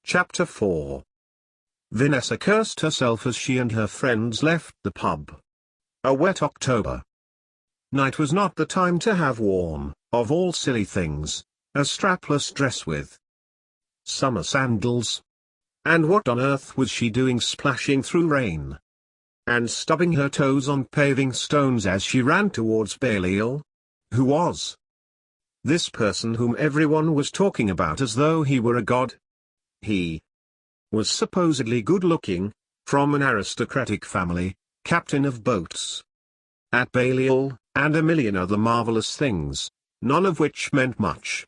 Chapter 4. Vanessa cursed herself as she and her friends left the pub. A wet October night was not the time to have worn, of all silly things, a strapless dress with summer sandals. And what on earth was she doing splashing through rain and stubbing her toes on paving stones as she ran towards Belial? Who was this person whom everyone was talking about as though he were a god? He was supposedly good-looking, from an aristocratic family, captain of boats at Belial, and a million other marvelous things, none of which meant much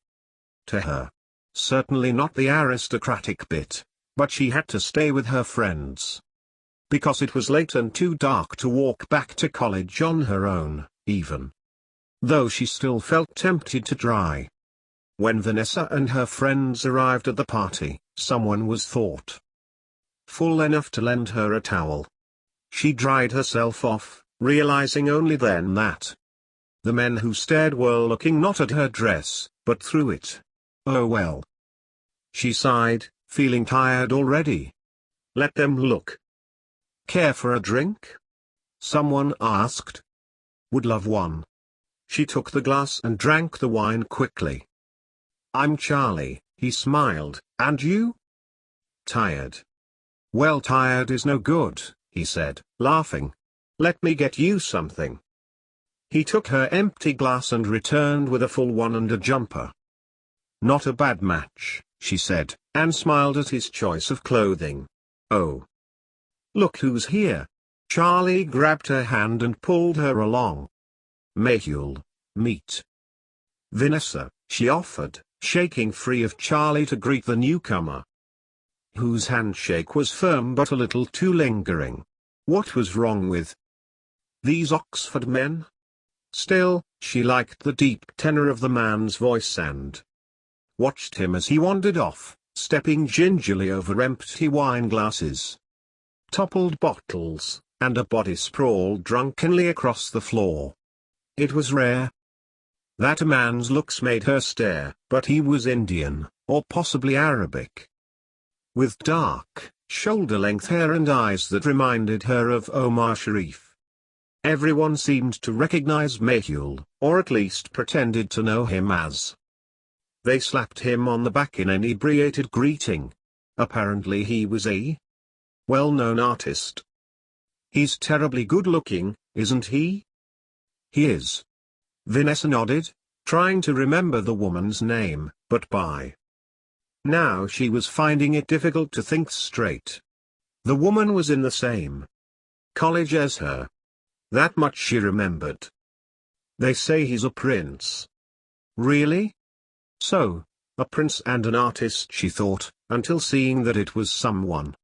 to her. Certainly not the aristocratic bit, but she had to stay with her friends because it was late and too dark to walk back to college on her own, even though she still felt tempted to try. When Vanessa and her friends arrived at the party, someone was thought full enough to lend her a towel. She dried herself off, realizing only then that the men who stared were looking not at her dress, but through it. Oh well. She sighed, feeling tired already. Let them look. Care for a drink? Someone asked. Would love one. She took the glass and drank the wine quickly. I'm Charlie, he smiled, and you? Tired. Well, tired is no good, he said, laughing. Let me get you something. He took her empty glass and returned with a full one and a jumper. Not a bad match, she said, and smiled at his choice of clothing. Oh. Look who's here. Charlie grabbed her hand and pulled her along. Mayhew'll meet Vanessa, she offered, shaking free of Charlie to greet the newcomer, whose handshake was firm but a little too lingering. What was wrong with these Oxford men? Still, she liked the deep tenor of the man's voice and watched him as he wandered off, stepping gingerly over empty wine glasses, toppled bottles, and a body sprawled drunkenly across the floor. It was rare that a man's looks made her stare, but he was Indian, or possibly Arabic, with dark, shoulder-length hair and eyes that reminded her of Omar Sharif. Everyone seemed to recognize Mayhew'll, or at least pretended to know him as. They slapped him on the back in inebriated greeting. Apparently he was a well-known artist. He's terribly good-looking, isn't he? He is. Vanessa nodded, trying to remember the woman's name, but by now she was finding it difficult to think straight. The woman was in the same college as her. That much she remembered. They say he's a prince. Really? So, a prince and an artist, she thought, until seeing that it was someone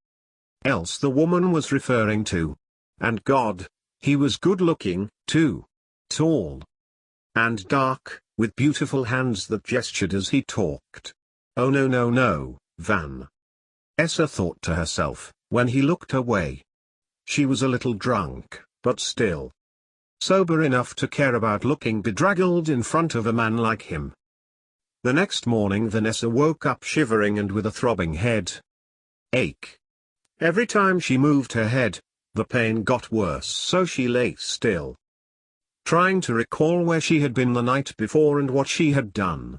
else the woman was referring to. And God, he was good-looking, too. Tall and dark, with beautiful hands that gestured as he talked. Oh no no no, Vanessa thought to herself, when he looked away. She was a little drunk, but still sober enough to care about looking bedraggled in front of a man like him. The next morning Vanessa woke up shivering and with a throbbing head ache. Every time she moved her head, the pain got worse, so she lay still, trying to recall where she had been the night before and what she had done.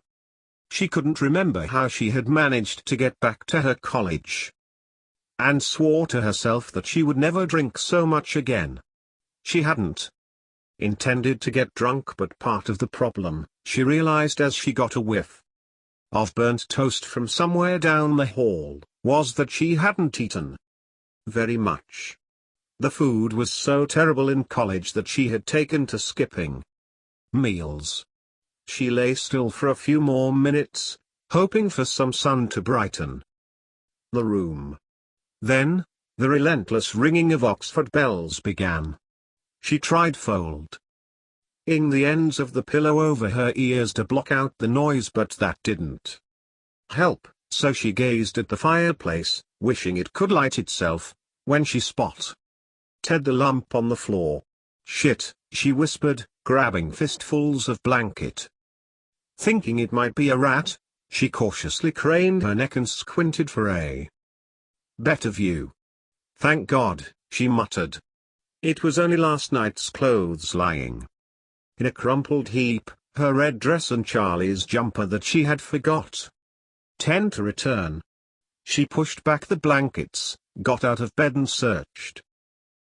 She couldn't remember how she had managed to get back to her college, and swore to herself that she would never drink so much again. She hadn't intended to get drunk, but part of the problem, she realized as she got a whiff of burnt toast from somewhere down the hall, was that she hadn't eaten very much. The food was so terrible in college that she had taken to skipping meals. She lay still for a few more minutes, hoping for some sun to brighten the room. Then, the relentless ringing of Oxford bells began. She tried folding the ends of the pillow over her ears to block out the noise, but that didn't help, so she gazed at the fireplace, wishing it could light itself, when she spotted the lump on the floor. Shit, she whispered, grabbing fistfuls of blanket. Thinking it might be a rat, She cautiously craned her neck and squinted for a better view. "Thank God," she muttered. It was only last night's clothes lying in a crumpled heap, her red dress and Charlie's jumper that she had forgot to return. She pushed back the blankets, got out of bed and searched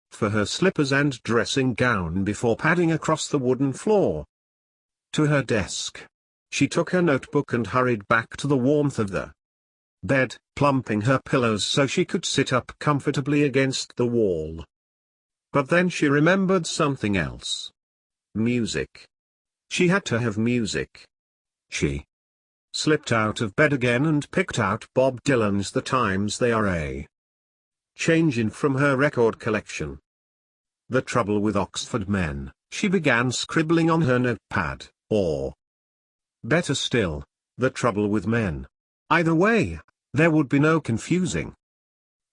for her slippers and dressing gown before padding across the wooden floor to her desk. She took her notebook and hurried back to the warmth of the bed, plumping her pillows so she could sit up comfortably against the wall. But then she remembered something else. Music. She had to have music. She slipped out of bed again and picked out Bob Dylan's "The Times They Are A Changin'" from her record collection. The trouble with Oxford men, she began scribbling on her notepad, or better still, the trouble with men. Either way, there would be no confusing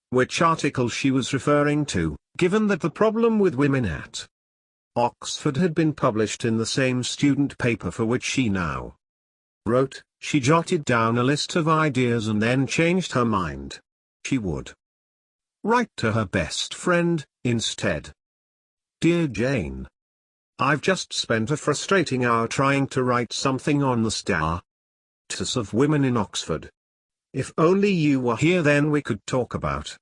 which article she was referring to, given that the problem with women at Oxford had been published in the same student paper for which she now wrote. She jotted down a list of ideas and then changed her mind. She would write to her best friend, instead. "Dear Jane, I've just spent a frustrating hour trying to write something on the status of women in Oxford. If only you were here, then we could talk about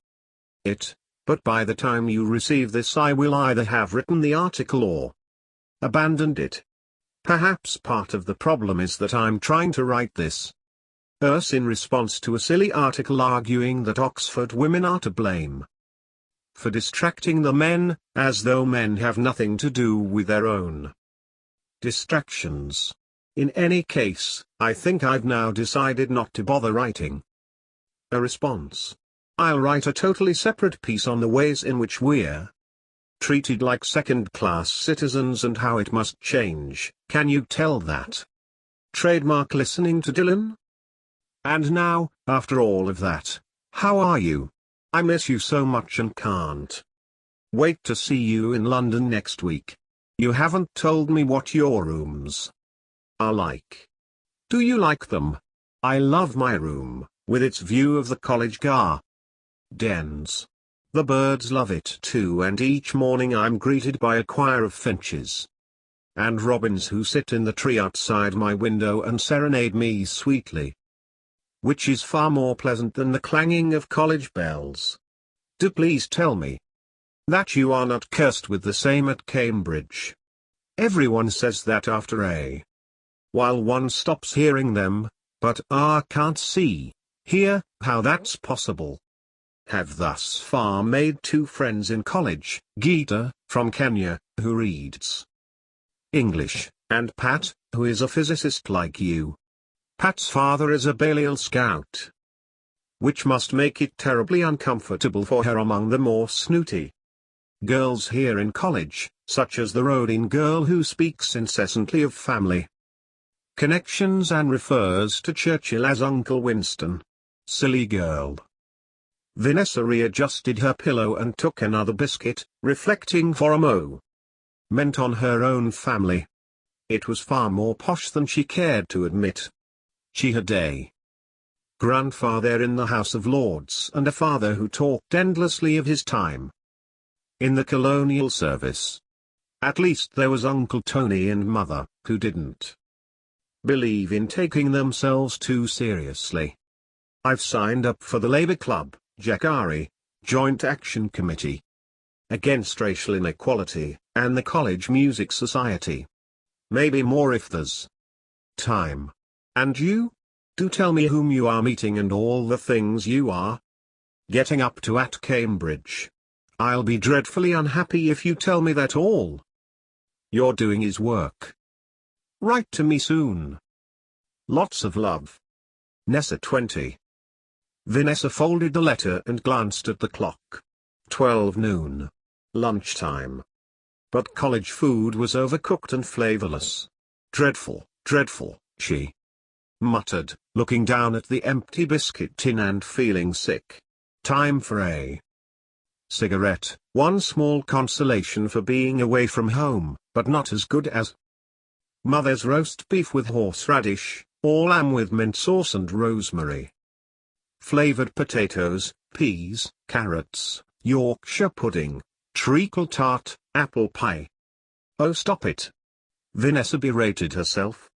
it, but by the time you receive this I will either have written the article or abandoned it. Perhaps part of the problem is that I'm trying to write this in response to a silly article arguing that Oxford women are to blame for distracting the men, as though men have nothing to do with their own distractions. In any case, I think I've now decided not to bother writing a response. I'll write a totally separate piece on the ways in which we're treated like second-class citizens and how it must change. Can you tell that? Trademark listening to Dylan. And now, after all of that, how are you? I miss you so much and can't wait to see you in London next week. You haven't told me what your rooms are like. Do you like them? I love my room, with its view of the college gardens. The birds love it too, and each morning I'm greeted by a choir of finches and robins who sit in the tree outside my window and serenade me sweetly, which is far more pleasant than the clanging of college bells. Do please tell me that you are not cursed with the same at Cambridge. Everyone says that after a while one stops hearing them, but I can't hear how that's possible. Have thus far made 2 friends in college, Geeta, from Kenya, who reads English, and Pat, who is a physicist like you. Pat's father is a Balliol Scout, which must make it terribly uncomfortable for her among the more snooty girls here in college, such as the Rodin girl who speaks incessantly of family connections and refers to Churchill as Uncle Winston. Silly girl. Vanessa readjusted her pillow and took another biscuit, reflecting for a moment on her own family. It was far more posh than she cared to admit. She had a grandfather in the House of Lords and a father who talked endlessly of his time in the colonial service. At least there was Uncle Tony and Mother, who didn't believe in taking themselves too seriously. I've signed up for the Labour Club, Jakari, Joint Action Committee Against Racial Inequality, and the College Music Society. Maybe more if there's time. And you? Do tell me whom you are meeting and all the things you are getting up to at Cambridge. I'll be dreadfully unhappy if you tell me that all you're doing is work. Write to me soon. Lots of love. Nessa 20. Vanessa folded the letter and glanced at the clock. 12 noon. Lunchtime. But college food was overcooked and flavorless. Dreadful, dreadful, she muttered, looking down at the empty biscuit tin and feeling sick. Time for a cigarette, one small consolation for being away from home, but not as good as Mother's roast beef with horseradish, all lamb with mint sauce and rosemary. Flavored potatoes, peas, carrots, Yorkshire pudding, treacle tart, apple pie. Oh, stop it. Vanessa berated herself.